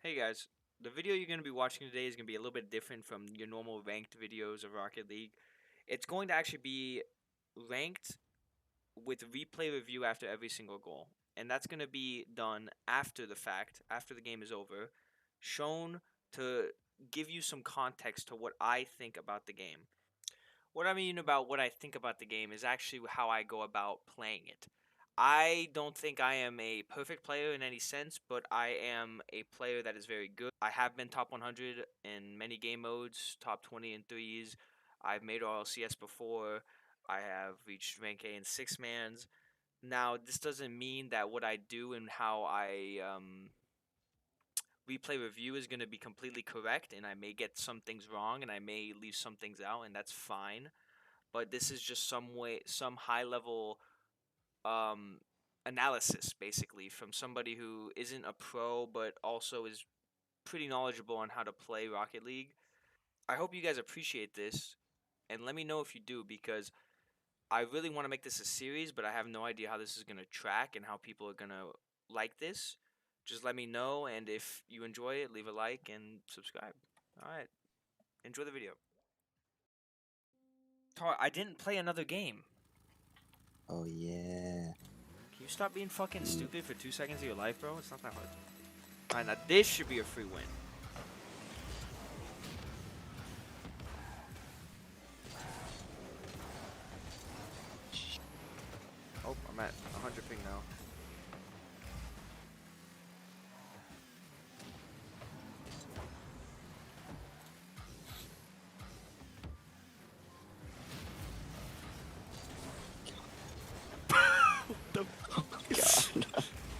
Hey guys, the video you're going to be watching today is going to be a little bit different from your normal ranked videos of Rocket League. It's going to actually be ranked with replay review after every single goal. And that's going to be done after the fact, after the game is over, shown to give you some context to what I think about the game. What I mean about what I think about the game is actually how I go about playing it. I don't think I am a perfect player in any sense, but I am a player that is very good. I have been top 100 in many game modes, top 20 in threes. I've made all CS before. I have reached rank A in six mans. Now, this doesn't mean that what I do and how I replay review is going to be completely correct, and I may get some things wrong, and I may leave some things out, and that's fine. But this is just some high level um, analysis, basically, from somebody who isn't a pro but also is pretty knowledgeable on how to play Rocket League. I hope you guys appreciate this, and let me know if you do, because I really want to make this a series, but I have no idea how this is going to track and how people are going to like this. Just let me know, and if you enjoy it, leave a like and subscribe. Alright, enjoy the video. I didn't play another game. Oh yeah. Can you stop being fucking stupid for 2 seconds of your life, bro? It's not that hard. Alright, now this should be a free win. Oh, I'm at 100 ping now. The God.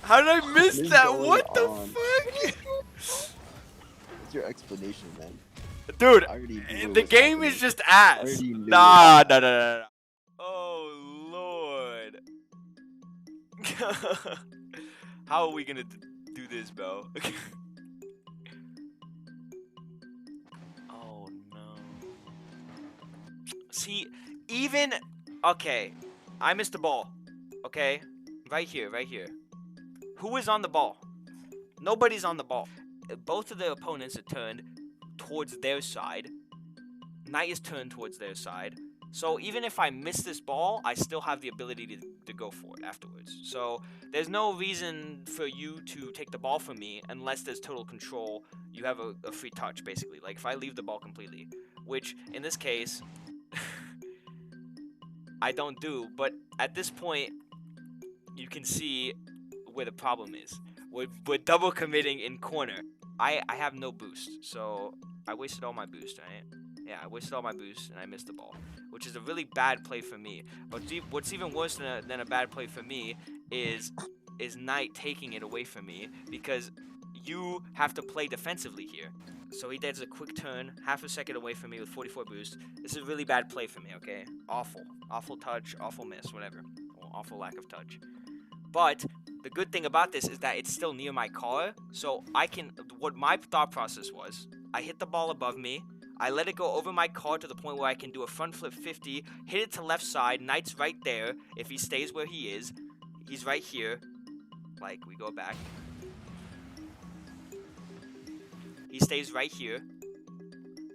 How did I miss What is that? going What the on? fuck? What's your explanation, man? Dude, I already knew what the was game is happening. just I ass. already knew Nah, what nah, was nah, nah, nah. Oh, Lord. How are we gonna do this, bro? Oh, no. See, even... Okay, I missed the ball. Okay? Right here, right here. Who is on the ball? Nobody's on the ball. Both of the opponents are turned towards their side. Knight is turned towards their side. So even if I miss this ball, I still have the ability to go for it afterwards. So there's no reason for you to take the ball from me unless there's total control. You have a free touch, basically. Like if I leave the ball completely, which in this case, I don't do. But at this point, you can see where the problem is. We're double committing in corner. I have no boost, so I wasted all my boost, right? Yeah, I wasted all my boost and I missed the ball, which is a really bad play for me. But what's even worse than a bad play for me is Knight taking it away from me, because you have to play defensively here. So he does a quick turn, half a second away from me with 44 boost. This is a really bad play for me, okay? Awful. Awful touch, awful miss, whatever. Or awful lack of touch. But the good thing about this is that it's still near my car, so I can... What my thought process was, I hit the ball above me, I let it go over my car to the point where I can do a front flip 50, hit it to left side, Knight's right there, if he stays where he is. He's right here. Like, we go back. He stays right here.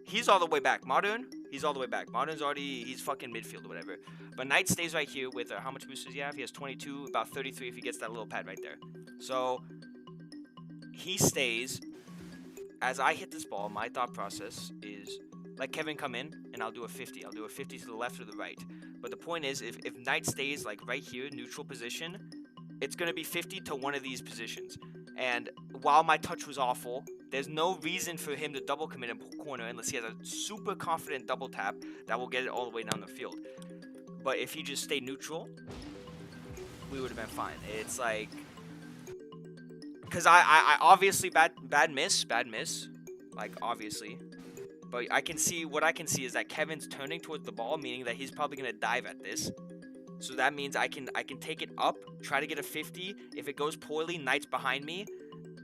He's all the way back. Modern, he's all the way back. Modern's already... He's fucking midfield or whatever. But Knight stays right here with... how much boost does he have? He has 22, about 33 if he gets that little pad right there. So, he stays. As I hit this ball, my thought process is... Let Kevin come in, and I'll do a 50. I'll do a 50 to the left or the right. But the point is, if Knight stays, like, right here, neutral position, it's going to be 50 to one of these positions. And while my touch was awful, there's no reason for him to double commit in corner unless he has a super confident double tap that will get it all the way down the field. But if he just stayed neutral, we would have been fine. It's like... Because I obviously bad miss. Like, obviously. But I can see... What I can see is that Kevin's turning towards the ball, meaning that he's probably going to dive at this. So that means I can take it up, try to get a 50. If it goes poorly, Knight's behind me,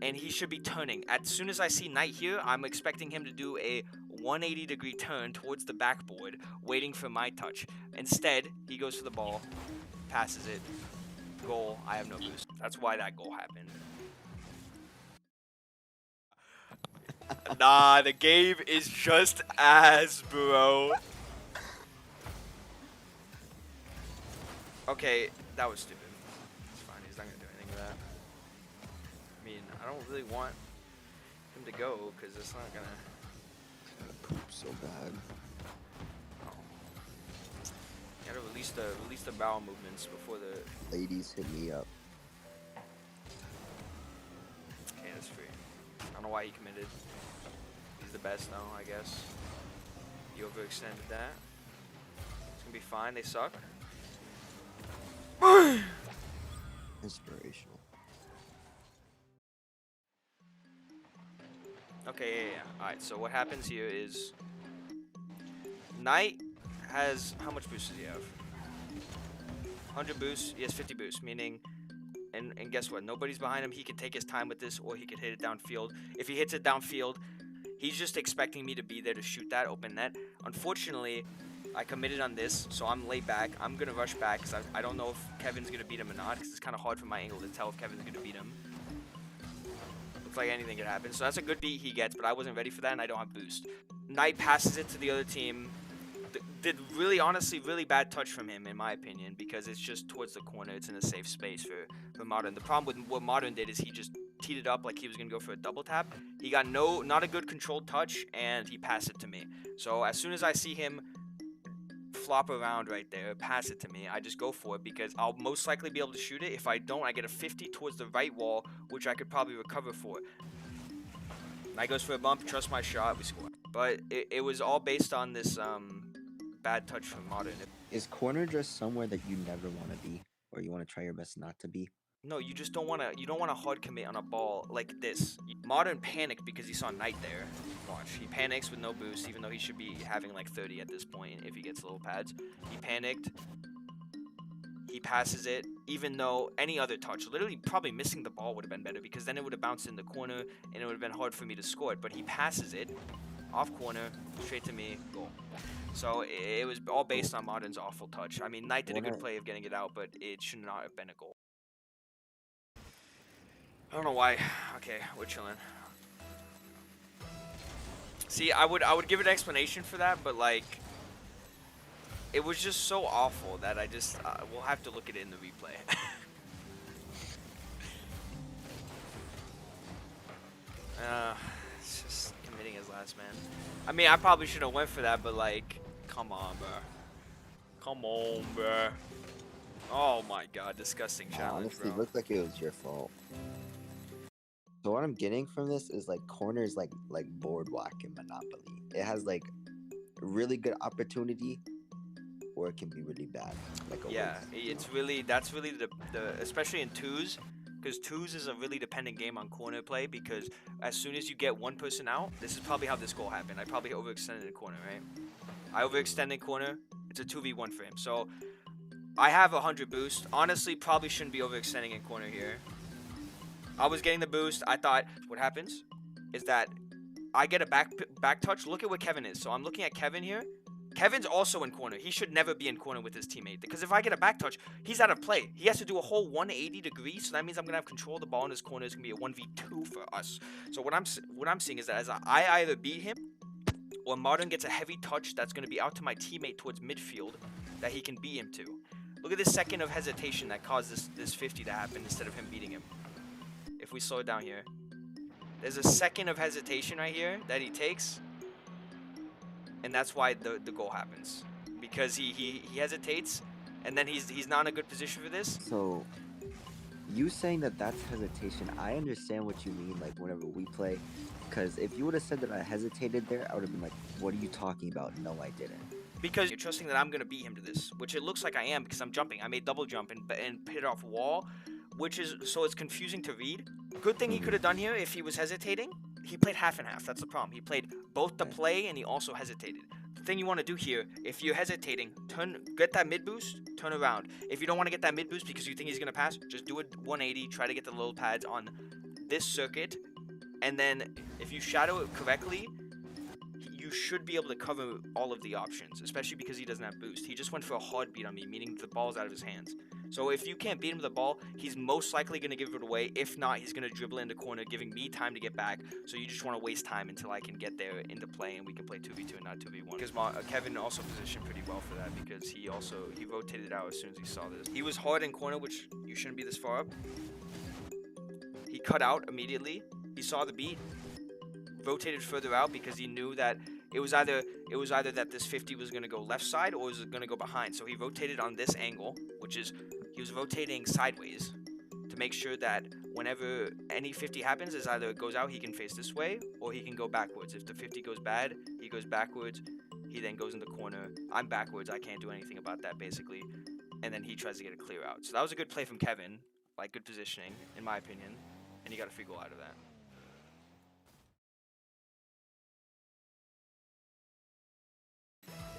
and he should be turning. As soon as I see Knight here, I'm expecting him to do a 180-degree turn towards the backboard, waiting for my touch. Instead, he goes for the ball, passes it, goal. I have no boost. That's why that goal happened. Nah, the game is just ass, bro. Okay, that was stupid. It's fine, he's not gonna do anything with that. I mean, I don't really want him to go, because it's not gonna... Poop so bad. Oh. Gotta release the bowel movements before the... Ladies, hit me up. Okay, that's free. I don't know why he committed. He's the best now, I guess. He overextended that. It's gonna be fine, they suck. Inspirational. Okay, yeah. Alright, so what happens here is... Knight has... How much boost does he have? 100 boosts, he has 50 boosts, meaning... And guess what? Nobody's behind him. He can take his time with this, or he could hit it downfield. If he hits it downfield, he's just expecting me to be there to shoot that open net. Unfortunately, I committed on this, so I'm laid back. I'm going to rush back, because I don't know if Kevin's going to beat him or not, because it's kind of hard from my angle to tell if Kevin's going to beat him. Looks like anything could happen. So that's a good beat he gets, but I wasn't ready for that, and I don't have boost. Knight passes it to the other team. Did really, honestly, really bad touch from him, in my opinion, because it's just towards the corner. It's in a safe space for Modern. The problem with what Modern did is he just teed it up like he was going to go for a double tap. He got not a good controlled touch, and he passed it to me. So as soon as I see him flop around right there, pass it to me, I just go for it, because I'll most likely be able to shoot it. If I don't, I get a 50 towards the right wall, which I could probably recover for. Knight goes for a bump, trust my shot, we score. But it was all based on this bad touch from Modern. Is corner just somewhere that you never want to be, or you want to try your best not to be? No, you just don't want to. You don't want to hard commit on a ball like this. Modern panicked because he saw Knight there. Watch, he panics with no boost, even though he should be having like 30 at this point if he gets little pads. He panicked. He passes it, even though any other touch, literally probably missing the ball would have been better, because then it would have bounced in the corner and it would have been hard for me to score it. But he passes it off corner, straight to me, goal. So it was all based on Modern's awful touch. I mean, Knight did a good play of getting it out, but it should not have been a goal. I don't know why. Okay, we're chilling. See, I would give an explanation for that, but like, it was just so awful that I just we'll have to look at it in the replay. It's just committing his last man. I mean, I probably should have went for that, but like, come on, bro. Come on, bro. Oh my god, disgusting challenge, Honestly, bro. it looked like it was your fault. So what I'm getting from this is like corners like boardwalk in Monopoly. It has like really good opportunity, or it can be really bad. Like a Yeah, waste, it's really, that's really the especially in twos, because twos is a really dependent game on corner play, because as soon as you get one person out, this is probably how this goal happened. I probably overextended in corner, right? I overextended corner. It's a 2v1 for him. So I have 100 boost. Honestly, probably shouldn't be overextending in corner here. I was getting the boost. I thought what happens is that I get a back touch. Look at what Kevin is. So I'm looking at Kevin here. Kevin's also in corner. He should never be in corner with his teammate, because if I get a back touch, he's out of play. He has to do a whole 180 degrees, so that means I'm gonna have control of the ball in his corner. It's gonna be a 1v2 for us. So what I'm seeing is that as I either beat him, or Modern gets a heavy touch that's gonna be out to my teammate towards midfield that he can beat him to. Look at this second of hesitation that caused this 50 to happen instead of him beating him. If we slow it down here, there's a second of hesitation right here that he takes. And that's why the goal happens, because he hesitates, and then he's not in a good position for this. So, you saying that that's hesitation, I understand what you mean, like, whenever we play, because if you would have said that I hesitated there, I would have been like, what are you talking about? No, I didn't. Because you're trusting that I'm going to beat him to this, which it looks like I am, because I'm jumping. I made double jump and hit off wall, which is, so it's confusing to read. Good thing he could have done here if he was hesitating. He played half and half. That's the problem. He played both the play and he also hesitated. The thing you want to do here, if you're hesitating, get that mid boost, turn around. If you don't want to get that mid boost because you think he's going to pass, just do a 180, try to get the little pads on this circuit, and then if you shadow it correctly, you should be able to cover all of the options, especially because he doesn't have boost. He just went for a hard beat on me, meaning the ball's out of his hands. So if you can't beat him with the ball, he's most likely going to give it away. If not, he's going to dribble in the corner, giving me time to get back. So you just want to waste time until I can get there into play and we can play 2v2 and not 2v1. Because Kevin also positioned pretty well for that because he rotated out as soon as he saw this. He was hard in corner, which you shouldn't be this far up. He cut out immediately. He saw the beat, rotated further out because he knew that it was either that this 50 was going to go left side or was it going to go behind. So he rotated on this angle, which is he was rotating sideways to make sure that whenever any 50 happens, is either it goes out, he can face this way, or he can go backwards. If the 50 goes bad, he goes backwards. He then goes in the corner. I'm backwards. I can't do anything about that, basically. And then he tries to get a clear out. So that was a good play from Kevin, like good positioning, in my opinion. And he got a free goal out of that.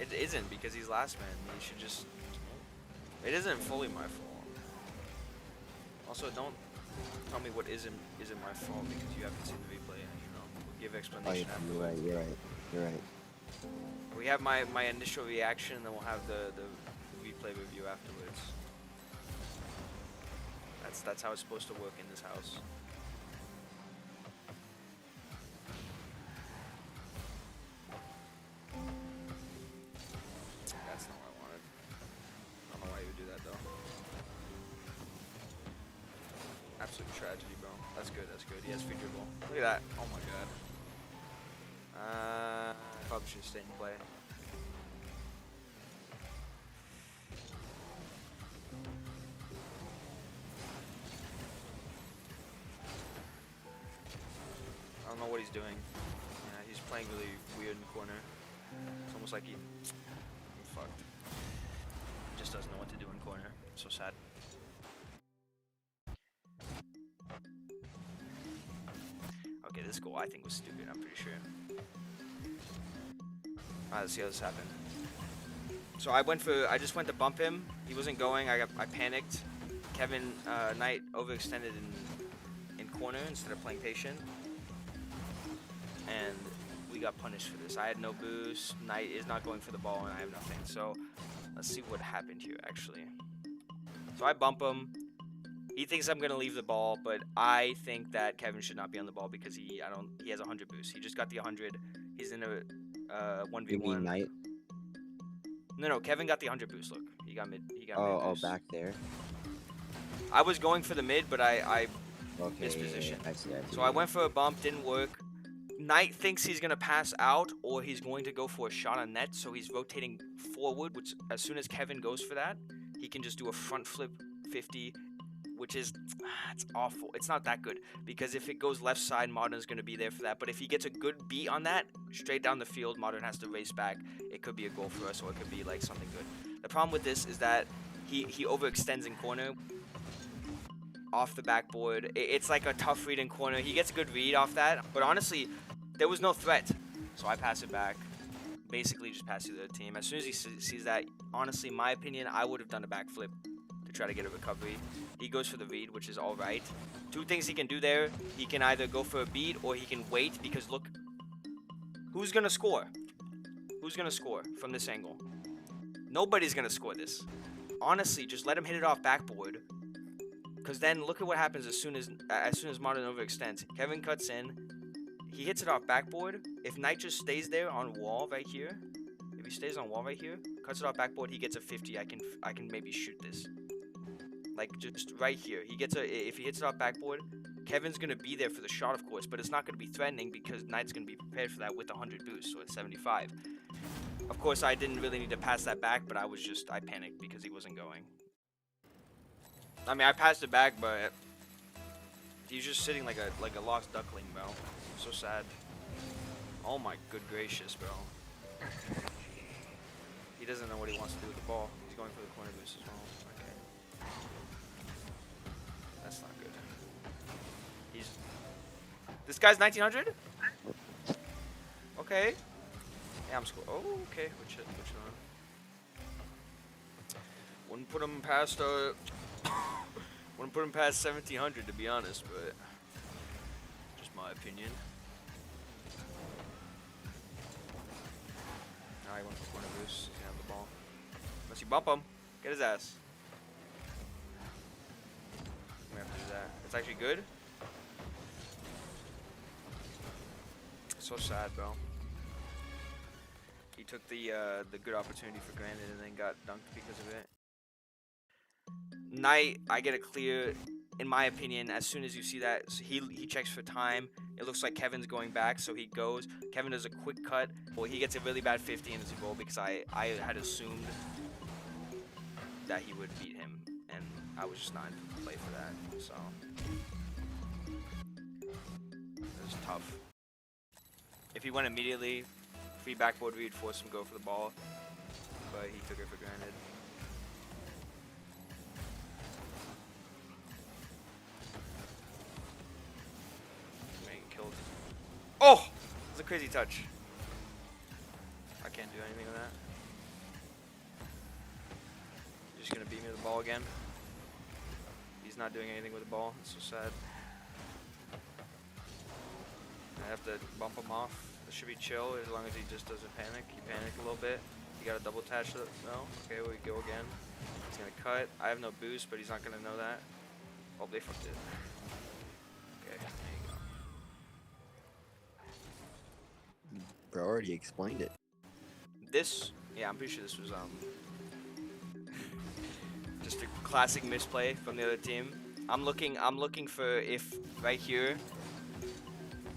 It isn't because he's last man. He should just. It isn't fully my fault. Also, don't tell me what isn't my fault because you haven't seen the replay and we'll give explanation afterwards. You're right. We have my initial reaction and then we'll have the replay review afterwards. That's how it's supposed to work in this house. That's not what I wanted. I don't know why you would do that though. Absolute tragedy, bro. That's good. He has free dribble. Look at that. Oh my god. Probably should stay and play. I don't know what he's doing. Yeah, he's playing really weird in the corner. It's almost like I'm fucked. He just doesn't know what to do in corner. So sad. Okay, this goal I think was stupid, I'm pretty sure. Alright, let's see how this happened. So I just went to bump him. He wasn't going. I panicked. Kevin Knight overextended in corner instead of playing patient. And we got punished for this. I had no boost. Knight is not going for the ball and I have nothing. So let's see what happened here actually. So I bump him. He thinks I'm gonna leave the ball, but I think that Kevin should not be on the ball because he has 100 boost. He just got the 100. He's in a 1v1. Knight? No, Kevin got the 100 boost. Look, he got mid. Mid boost. Back there. I was going for the mid, but I Okay, mispositioned. I see. So I went for a bump, didn't work. Knight thinks he's gonna pass out, or he's going to go for a shot on net. So he's rotating forward, which as soon as Kevin goes for that, he can just do a front flip 50. Which is, it's awful. It's not that good because if it goes left side, Modern's going to be there for that. But if he gets a good beat on that, straight down the field, Modern has to race back. It could be a goal for us or it could be like something good. The problem with this is that he overextends in corner off the backboard. It's like a tough read in corner. He gets a good read off that. But honestly, there was no threat. So I pass it back. Basically just pass it to the team. As soon as he sees that, honestly, my opinion, I would have done a backflip. Try to get a recovery. He goes for the read, which is all right. Two things he can do there. He can either go for a beat or he can wait because look, who's gonna score? Who's gonna score from this angle? Nobody's gonna score this. Honestly, just let him hit it off backboard. Because then look at what happens as soon as Modern overextends. Kevin cuts in. He hits it off backboard. If Knight just stays there on wall right here, if he stays on wall right here, cuts it off backboard, he gets a 50. I can maybe shoot this. Like just right here, if he hits it off backboard, Kevin's gonna be there for the shot, of course, but it's not gonna be threatening because Knight's gonna be prepared for that with 100 boost, so it's 75. Of course, I didn't really need to pass that back, but I panicked because he wasn't going. I mean, I passed it back, but he's just sitting like a lost duckling, bro. So sad. Oh my good gracious, bro. He doesn't know what he wants to do with the ball. He's going for the corner boost as well. That's not good. This guy's 1900? Okay. Yeah, I'm scoring. Oh, okay. Which one? Wouldn't put him past wouldn't put him past 1700 to be honest, but just my opinion. Now he went for corner boost. He's gonna have the ball. Unless you bump him, get his ass. We have to do that. It's actually good. So sad, bro. He took the good opportunity for granted and then got dunked because of it. Knight, I get a clear. In my opinion, as soon as you see that, so he checks for time. It looks like Kevin's going back, so he goes. Kevin does a quick cut. Well, he gets a really bad 50 and it's a goal because I had assumed that he would beat him, and I was just not in play for that. So it was tough. If he went immediately, free backboard read, force him to go for the ball, but he took it for granted. Oh! It's a crazy touch. I can't do anything with that. You're just gonna beat me with the ball again. He's not doing anything with the ball. It's so sad. I have to bump him off. It should be chill as long as he just doesn't panic. He panicked a little bit. You gotta double attach it. No? Okay, we go again. He's gonna cut. I have no boost, but he's not gonna know that. Oh, they fucked it. Okay, there you go. Bro already explained it. This, yeah, I'm pretty sure this was just a classic misplay from the other team. I'm looking for if right here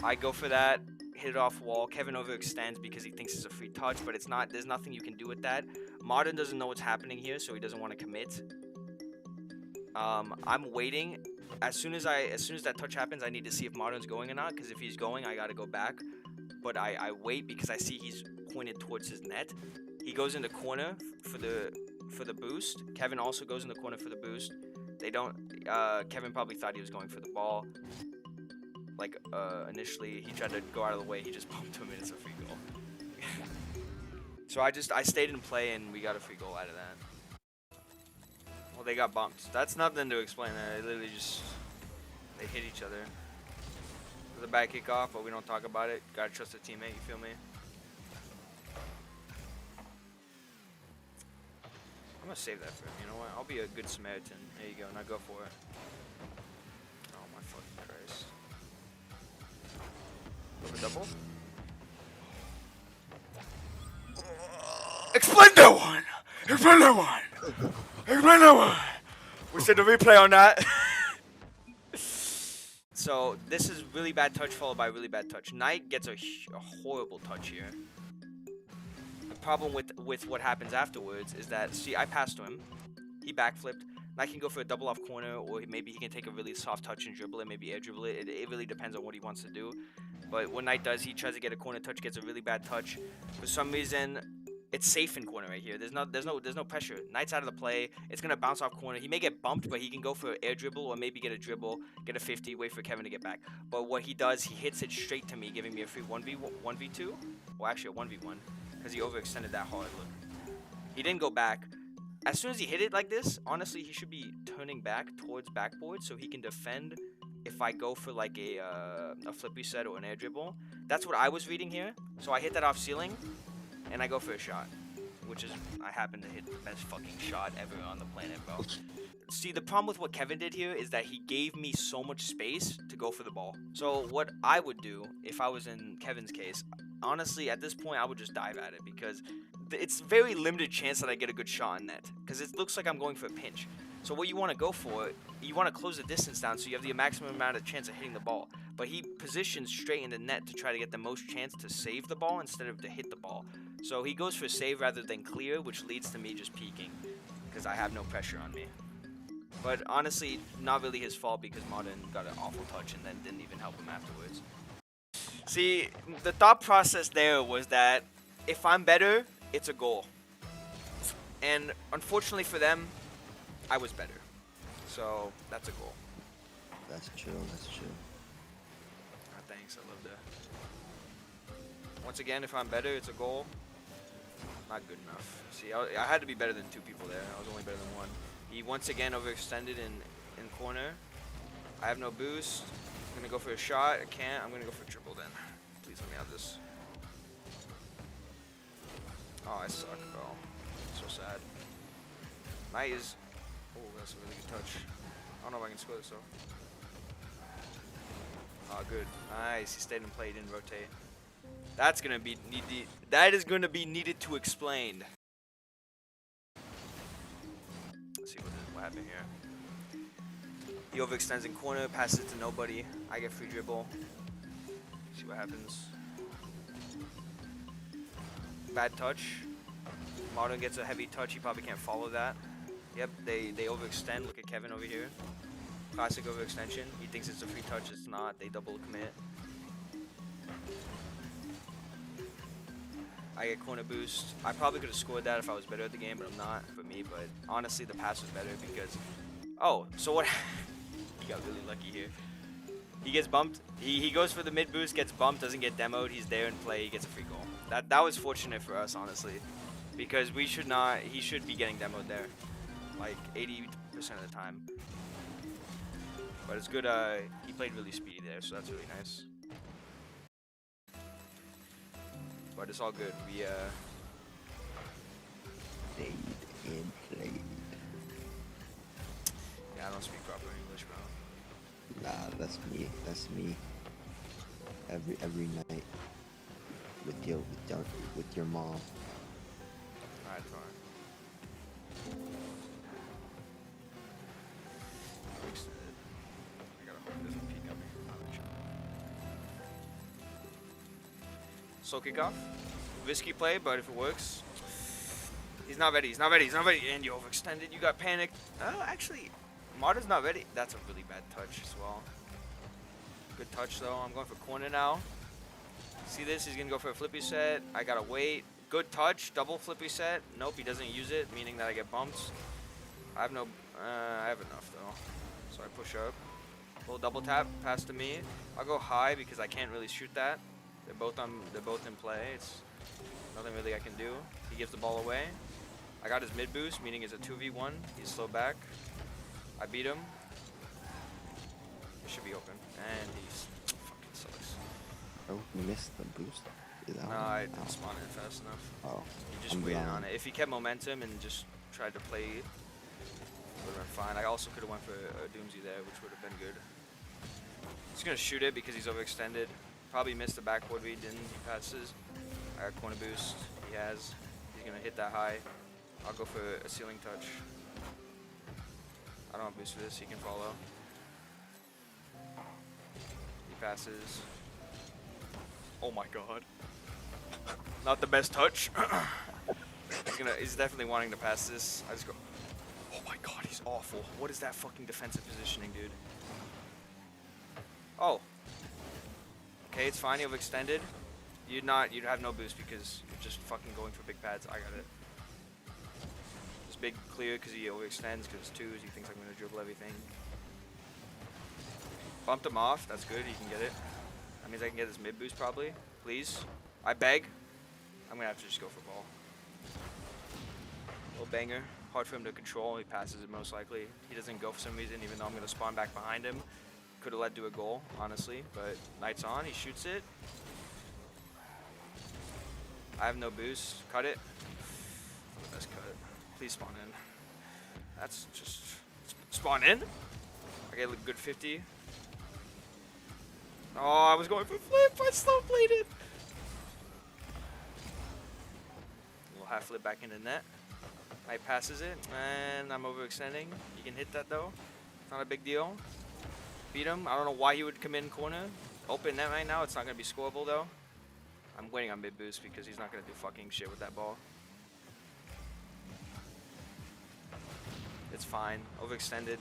I go for that, hit it off wall. Kevin overextends because he thinks it's a free touch, but it's not. There's nothing you can do with that. Modern doesn't know what's happening here, so he doesn't want to commit. I'm waiting. As soon as that touch happens, I need to see if Modern's going or not. Because if he's going, I gotta go back. But I wait because I see he's pointed towards his net. He goes in the corner for the boost. Kevin also goes in the corner for the boost. They don't. Kevin probably thought he was going for the ball. Like initially, he tried to go out of the way. He just bumped him, and it's a free goal. So I stayed in play, and we got a free goal out of that. Well, they got bumped. That's nothing to explain. They literally just they hit each other. The back kick off, but we don't talk about it. Gotta trust the teammate, you feel me? I'm gonna save that for him, you know what? I'll be a good Samaritan. There you go, now go for it. Oh my fucking Christ. Go for double? Explain that one! Explain that one! Explain that one! We said the replay on that. So this is really bad touch followed by really bad touch. Knight gets a horrible touch here. The problem with what happens afterwards is that, see, I passed to him. He backflipped. Knight can go for a double off corner, or maybe he can take a really soft touch and dribble it, maybe air dribble it. It really depends on what he wants to do. But what Knight does, he tries to get a corner touch, gets a really bad touch. For some reason, it's safe in corner right here. There's no pressure. Knight's out of the play. It's gonna bounce off corner. He may get bumped, but he can go for air dribble or maybe get a dribble, get a 50, wait for Kevin to get back. But what he does, he hits it straight to me, giving me a free 1v2. Well, actually a 1v1 because he overextended that hard. Look, he didn't go back. As soon as he hit it like this, honestly, he should be turning back towards backboard so he can defend. If I go for like a flip reset or an air dribble, that's what I was reading here. So I hit that off ceiling. And I go for a shot, which is, I happen to hit the best fucking shot ever on the planet, bro. See, the problem with what Kevin did here is that he gave me so much space to go for the ball. So what I would do, if I was in Kevin's case, honestly, at this point, I would just dive at it because it's very limited chance that I get a good shot on net because it looks like I'm going for a pinch. So what you want to go for, you want to close the distance down so you have the maximum amount of chance of hitting the ball. But he positions straight in the net to try to get the most chance to save the ball instead of to hit the ball. So he goes for save rather than clear, which leads to me just peeking because I have no pressure on me. But honestly, not really his fault because Modern got an awful touch and then didn't even help him afterwards. See, the thought process there was that if I'm better, it's a goal. And unfortunately for them, I was better. So that's a goal. That's chill, that's chill. Oh, thanks, I love that. Once again, if I'm better, it's a goal. Not good enough. See, I had to be better than two people there. I was only better than one. He once again overextended in corner. I have no boost. I'm gonna go for a shot. I can't. I'm gonna go for a triple then. Please let me have this. Oh, I suck, bro. So sad. Knight is. Oh, that's a really good touch. don't know if I can score this though. Oh, good. Nice. He stayed in play, didn't rotate. That's gonna be needed. That is gonna be needed to explain. Let's see what happened here. He overextends in corner, passes it to nobody. I get free dribble. See what happens. Bad touch. Modern gets a heavy touch. He probably can't follow that. Yep, they overextend. Look at Kevin over here. Classic overextension. He thinks it's a free touch. It's not. They double commit. I get corner boost. I probably could have scored that if I was better at the game, but I'm not for me. But honestly, the pass was better because... Oh, so what... He got really lucky here. He gets bumped. He goes for the mid boost, gets bumped, doesn't get demoed. He's there in play. He gets a free goal. That was fortunate for us, honestly. Because we should not... He should be getting demoed there. Like 80% of the time. But it's good. He played really speedy there, so that's really nice. But it's all good. We Played and played. Yeah, I don't speak proper English, bro. Nah, that's me. That's me. Every night with your mom. Alright, fine. I gotta hope it doesn't peek up. Slow kickoff. Risky play, but if it works. He's not ready. He's not ready. He's not ready. And you overextended. You got panicked. Actually, Marta's not ready. That's a really bad touch as well. Good touch, though. I'm going for corner now. See this? He's going to go for a flippy set. I got to wait. Good touch. Double flippy set. Nope, he doesn't use it, meaning that I get bumped. I have no... I have enough, though. So I push up. Little double tap. Pass to me. I'll go high because I can't really shoot that. They're both in play. It's nothing really I can do. He gives the ball away. I got his mid boost, meaning it's a 2v1. He's slow back. I beat him. It should be open. And he's fucking sucks. Oh, you missed the boost? No, I didn't spawn in fast enough. Oh. He just waited on it. If he kept momentum and just tried to play, it would have been fine. I also could have went for a Doomsy there, which would have been good. He's going to shoot it because he's overextended. Probably missed the backboard read, didn't he? Passes. I got corner boost. He has. He's going to hit that high. I'll go for a ceiling touch. I don't have boost for this. He can follow. He passes. Oh my god. Not the best touch. He's definitely wanting to pass this. I just go. Oh my god, he's awful. What is that fucking defensive positioning, dude? Oh. Okay, it's fine. You've extended. You'd have no boost because you're just fucking going for big pads. I got it. Just big clear because he overextends because it's twos. He thinks I'm gonna dribble everything. Bumped him off. That's good. He can get it. That means I can get his mid boost probably. Please. I beg. I'm gonna have to just go for ball. Little banger. Hard for him to control. He passes it most likely. He doesn't go for some reason, even though I'm gonna spawn back behind him. Could have led to a goal, honestly, but Knight's on. He shoots it. I have no boost. Cut it. The best cut. Please spawn in. That's just spawn in. I get a good 50. Oh, I was going for flip. I slow played it. A little half flip back into net. Knight passes it, and I'm overextending. You can hit that though. Not a big deal. Beat him. I don't know why he would come in corner. Open net right now. It's not going to be scoreable though. I'm waiting on mid boost because he's not going to do fucking shit with that ball. It's fine. Overextended.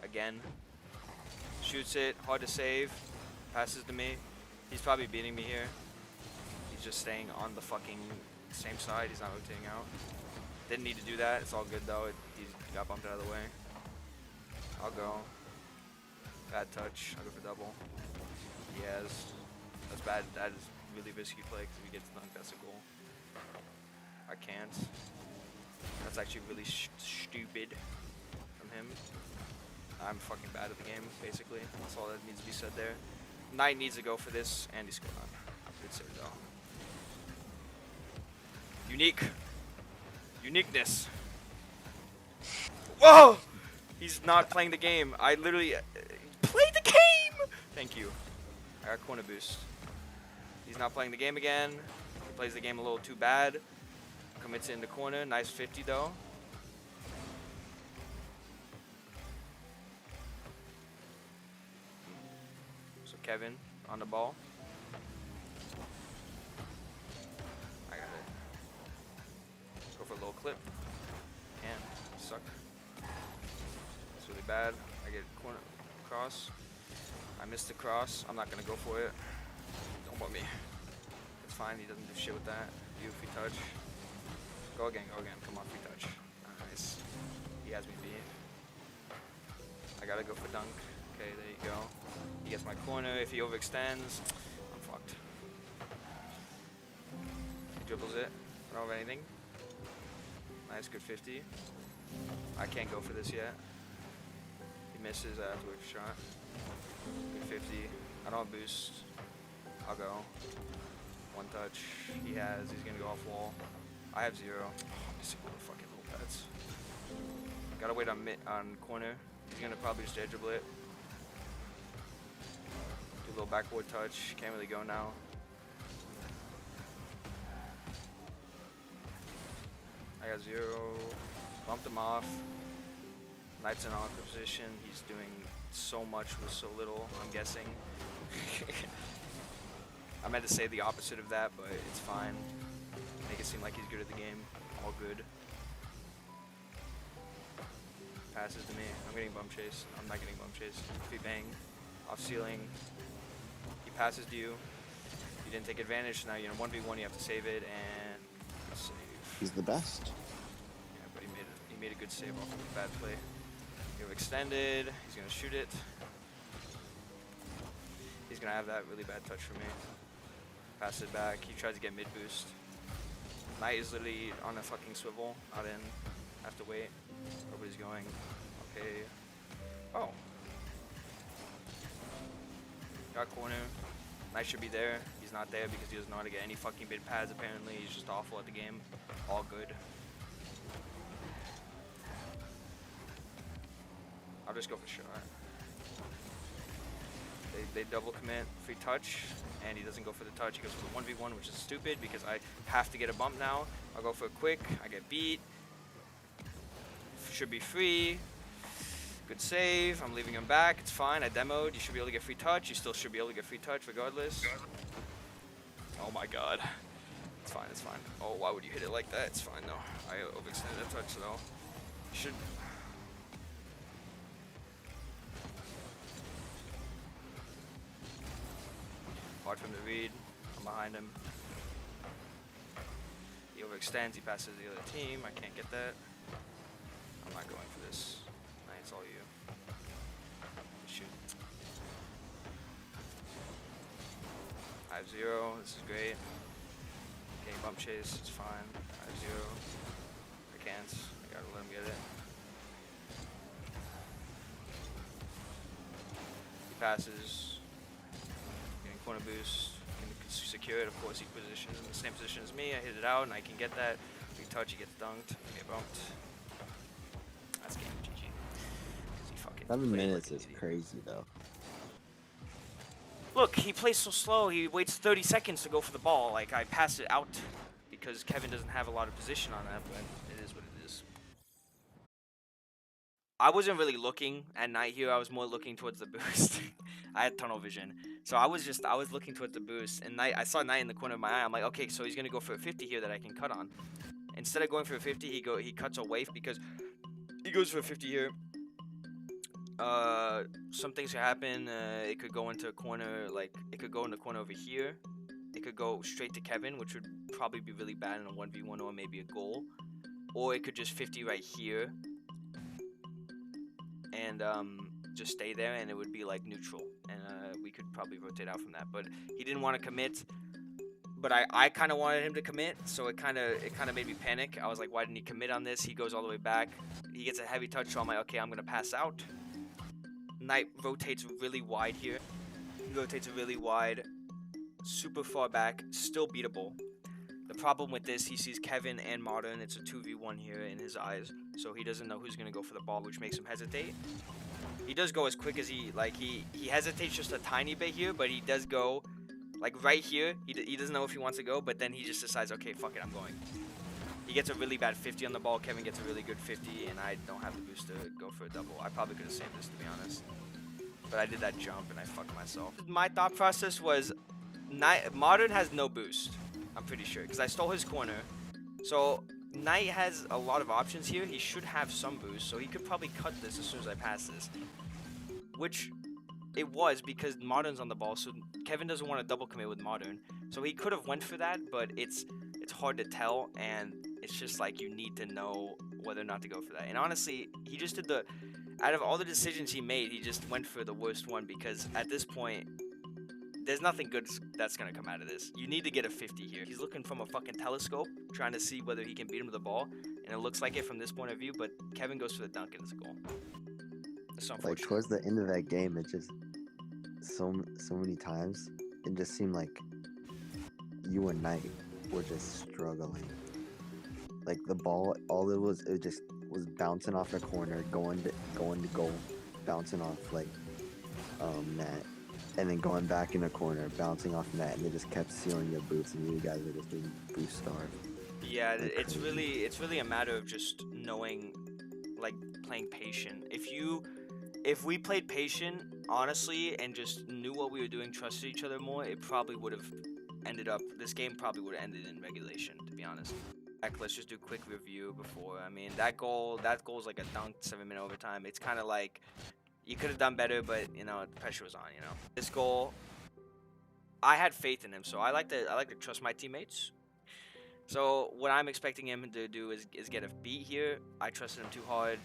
Again. Shoots it. Hard to save. Passes to me. He's probably beating me here. He's just staying on the fucking same side. He's not rotating out. Didn't need to do that. It's all good though. He got bumped out of the way. I'll go. Bad touch. I'll go for double. He has. That's bad. That is really risky play because if he gets dunked, that's a goal. I can't. That's actually really stupid from him. I'm fucking bad at the game, basically. That's all that needs to be said there. Knight needs to go for this, and he scored on. Good save though. Unique. Uniqueness. Whoa! He's not playing the game. I literally play the game. Thank you. I got corner boost. He's not playing the game again. He plays the game a little too bad. Commits it in the corner. Nice 50 though. So Kevin on the ball. I got it. Let's go for a little clip. Can. Suck. It's really bad. I get corner cross. I missed the cross. I'm not gonna go for it. Don't want me. It's fine. He doesn't do shit with that. You free touch. Go again. Go again. Come on, free touch. Nice. He has me beat. I gotta go for dunk. Okay, there you go. He gets my corner. If he overextends, I'm fucked. He dribbles it. I don't have anything. Nice, good 50. I can't go for this yet. He misses. I have to wait for shot. Good 50. I don't have boost. I'll go. One touch. He has. He's gonna go off wall. I have 0. Oh, I'm missing all the fucking little pads. Gotta wait on corner. He's gonna probably just edge dribble it. Do a little backboard touch. Can't really go now. I got 0. Bumped him off. Knight's in awkward position. He's doing so much with so little, I'm guessing. I meant to say the opposite of that, but it's fine. Make it seem like he's good at the game. All good. Passes to me. I'm getting bump chase. I'm not getting bump chase. Free bang. Off ceiling. He passes to you. You didn't take advantage, so now you're in 1v1. You have to save it and save. He's the best. Yeah, but he made a good save off of a bad play. You're extended. He's gonna shoot it. He's gonna have that really bad touch for me. Pass it back. He tries to get mid boost. Knight is literally on a fucking swivel, not in. Have to wait. Nobody's going. Okay. Oh. Got corner. Knight should be there. He's not there because he doesn't know how to get any fucking mid pads apparently. He's just awful at the game. All good. I'll just go for shot. They double commit, free touch, and he doesn't go for the touch. He goes for the 1v1, which is stupid because I have to get a bump now. I'll go for a quick. I get beat. Should be free. Good save. I'm leaving him back. It's fine. I demoed. You should be able to get free touch. You still should be able to get free touch regardless. Oh my god. It's fine. It's fine. Oh, why would you hit it like that? It's fine though. I overextended that touch though. You should. Hard for him to read. I'm behind him. He overextends. He passes the other team. I can't get that. I'm not going for this. Nah, it's all you. Shoot. I have 0. This is great. Getting bump chase. It's fine. I have 0. I can't. I gotta let him get it. He passes. Getting corner boost. Can secure it. Of course, he positions in the same position as me. I hit it out, and I can get that. Big touch. He gets dunked. I get bumped. That's game GG. 'Cause he fucking 7 minutes like is crazy though. Look, he plays so slow. He waits 30 seconds to go for the ball. Like, I pass it out because Kevin doesn't have a lot of position on that, but it is what it is. I wasn't really looking at Knight here. I was more looking towards the boost. I had tunnel vision. So I was looking towards the boost. And Knight, I saw Knight in the corner of my eye. I'm like, okay, so he's going to go for a 50 here that I can cut on. Instead of going for a 50, he cuts away because he goes for a 50 here. Some things could happen. It could go into a corner, like it could go in the corner over here. It could go straight to Kevin, which would probably be really bad in a 1v1 or maybe a goal. Or it could just 50 right here and just stay there, and it would be like neutral, and we could probably rotate out from that. But he didn't want to commit. But I kind of wanted him to commit, so it kind of made me panic. I was like, why didn't he commit on this? He goes all the way back. He gets a heavy touch, so I'm like, okay, I'm gonna pass out. Knight rotates really wide here. He rotates really wide, super far back, still beatable. The problem with this, he sees Kevin and Modern. It's a 2v1 here in his eyes, so he doesn't know who's gonna go for the ball, which makes him hesitate. He does go as quick as he hesitates just a tiny bit here, but he does go like right here. He doesn't know if he wants to go, but then he just decides, okay, fuck it, I'm going. He gets a really bad 50 on the ball. Kevin gets a really good 50, and I don't have the boost to go for a double. I probably could have saved this, to be honest. But I did that jump, and I fucked myself. My thought process was, Modern has no boost, I'm pretty sure, because I stole his corner. So Knight has a lot of options here. He should have some boost, so he could probably cut this as soon as I pass this. Which it was, because Modern's on the ball, so Kevin doesn't want to double commit with Modern. So he could have went for that, but it's hard to tell, and it's just like you need to know whether or not to go for that. And honestly, he just did out of all the decisions he made, he just went for the worst one, because at this point, there's nothing good that's gonna come out of this. You need to get a 50 here. He's looking from a fucking telescope, trying to see whether he can beat him with the ball, and it looks like it from this point of view, but Kevin goes for the dunk and it's a goal. It's Like unfortunate. towards the end of that game, it just so many times it just seemed like you and Knight were just struggling. Like the ball, it just was bouncing off the corner, going to goal, bouncing off like net, and then going back in the corner, bouncing off net, and they just kept sealing your boots, and you guys were just being boost starved. Yeah, Like it's crazy. really a matter of just knowing, like, playing patient. If we played patient, honestly, and just knew what we were doing, trusted each other more, it probably would have this game probably would have ended in regulation, to be honest. Let's just do a quick review before. I mean, that goal's like a dunk, 7-minute overtime. It's kind of like, you could have done better, but, you know, the pressure was on, you know. This goal, I had faith in him, so I like to trust my teammates. So what I'm expecting him to do is get a beat here. I trusted him too hard.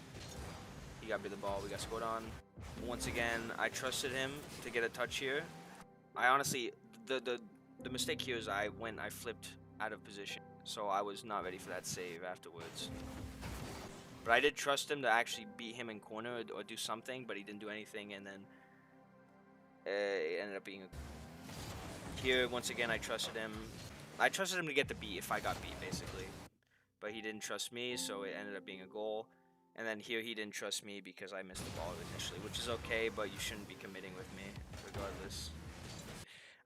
He got rid of the ball. We got scored on. Once again, I trusted him to get a touch here. I honestly, the mistake here is I flipped out of position, so I was not ready for that save afterwards. But I did trust him to actually beat him in corner or do something, but he didn't do anything, and then it ended up being here. Once again, I trusted him. I trusted him to get the beat if I got beat, basically. But he didn't trust me, so it ended up being a goal. And then here he didn't trust me because I missed the ball initially, which is okay, but you shouldn't be committing with me, regardless.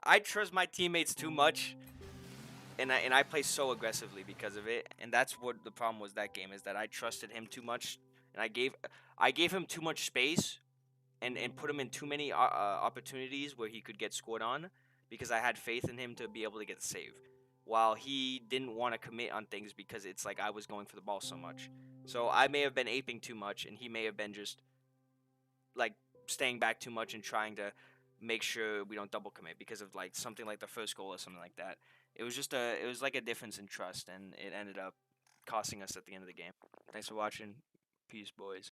I trust my teammates too much, and I play so aggressively because of it. And that's what the problem was that game, is that I trusted him too much, and I gave him too much space, and put him in too many opportunities where he could get scored on, because I had faith in him to be able to get the save, while he didn't want to commit on things because it's like I was going for the ball so much. So I may have been aping too much, and he may have been just like staying back too much and trying to make sure we don't double commit because of like something like the first goal or something like that. It was like a difference in trust, and it ended up costing us at the end of the game. Thanks for watching. Peace, boys.